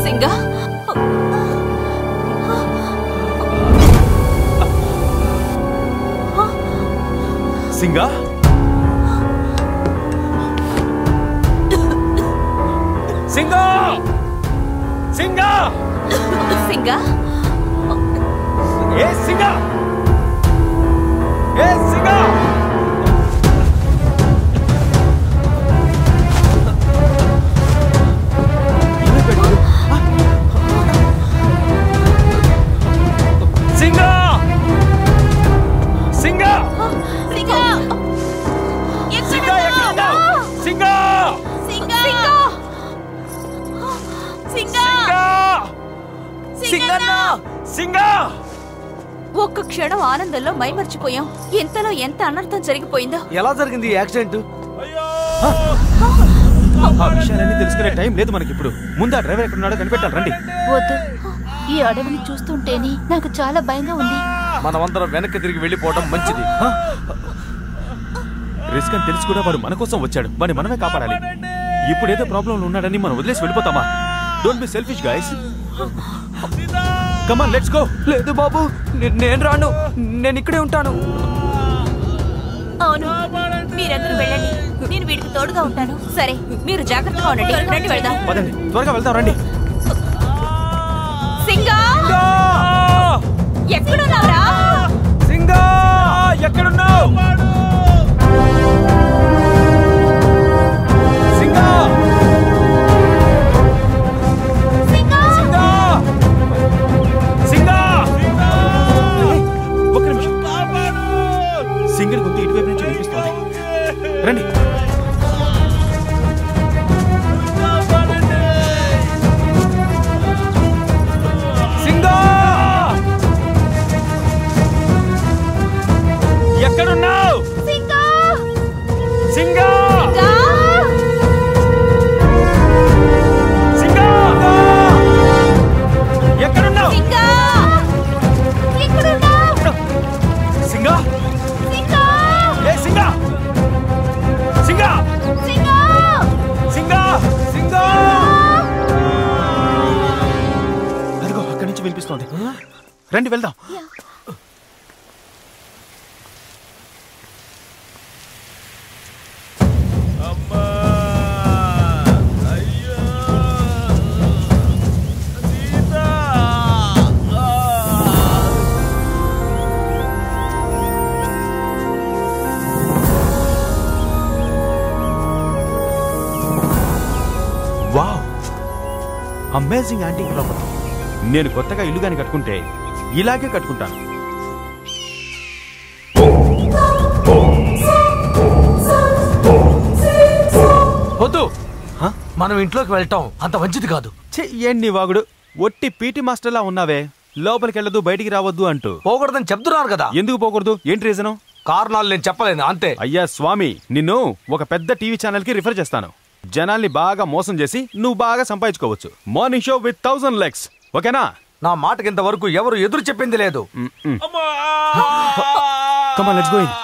సింగా సింగా సింగా సింగా ఏ సింగా ఏ సింగా సింగా సింగా ఒక్క క్షణం ఆనందంలో మైమర్చిపోయాం. ఎంతలో ఎంత అనర్థం జరిగిపోయిందో. ఎలా జరిగింది యాక్సిడెంట్? ఆ విషయాలన్నీ తెలుసుకునే టైం లేదు మనకి ఇప్పుడు. ముందు ఆ డ్రైవర్ ఎక్కడున్నాడో కనిపెట్టాలి. రండి. వద్దు, ఈ అడవిని చూస్తుంటేనే నాకు చాలా భయంగా ఉంది. మనమందరం వెనక్కి తిరిగి వెళ్ళిపోవడం మంచిది. రిస్క్ అని తెలిసి కూడా వాడు మన కోసం వచ్చాడు. వాడిని మనమే కాపాడాలి. ఇప్పుడు ఏదో ప్రాబ్లం ఉన్నాడని మనం వదిలేసి వెళ్ళిపోతామా? Don't be selfish guys. Come on, let's go. లేదు బాబు, నేను రాను. నేను ఇక్కడే ఉంటాను. అవును, మీరందరూ వెళ్ళండి. నేను వీడికి తోడుగా ఉంటాను. సరే, మీరు జాగ్రత్తగా ఉండండి. రండి వెళ్దాం. పదండి, త్వరగా వెళ్దాం. రండి. సింగా, ఎక్కడున్నావురా? సింగా, ఎక్కడున్నావు? సింగా, సింగా, సింగా, ఒక్క నిమిషం. సింగర్ గొంతు ఇటువైపు నుంచి వినిపిస్తోంది. రండి. సింగా, ఎక్కడున్నావు? సింగా, సింగా, సింగా, ఎక్కడున్నావు? సింగా, ఎక్కడున్నావు? సింగా, సింగా, ఏ సింగా, సింగా, సింగా, సింగా, సింగా. అదిగో అక్కడి నుంచి వినిపిస్తోంది. రండి వెళ్దాం. Wow, amazing antique property. నేను కొత్తగా ఇల్లు గాని కట్టుకుంటే ఇలాగే కట్టుకుంటాను. వద్దు, మనం ఇంట్లోకి వెళ్ళటం అంత మంచిది కాదు. ఎన్ని వాగుడు. ఒట్టి పీటీ మాస్టర్లా ఉన్నావే. లోపలికి వెళ్ళదు, బయటికి రావద్దు అంటూ. పోకూడదని చెప్తున్నాను కదా. ఎందుకు పోకూడదు? ఏంటి రీజను? కారణాలు నేను చెప్పలేను, అంతే. అయ్యా స్వామి, నిన్ను ఒక పెద్ద టీవీ ఛానల్ కి రిఫర్ చేస్తాను. జనాల్ని బాగా మోసం చేసి నువ్వు బాగా సంపాదించుకోవచ్చు. Morning show with 1000 likes. ఓకేనా? నా మాటకి ఇంతవరకు ఎవరు ఎదురు చెప్పింది లేదు. Come on, let's go in.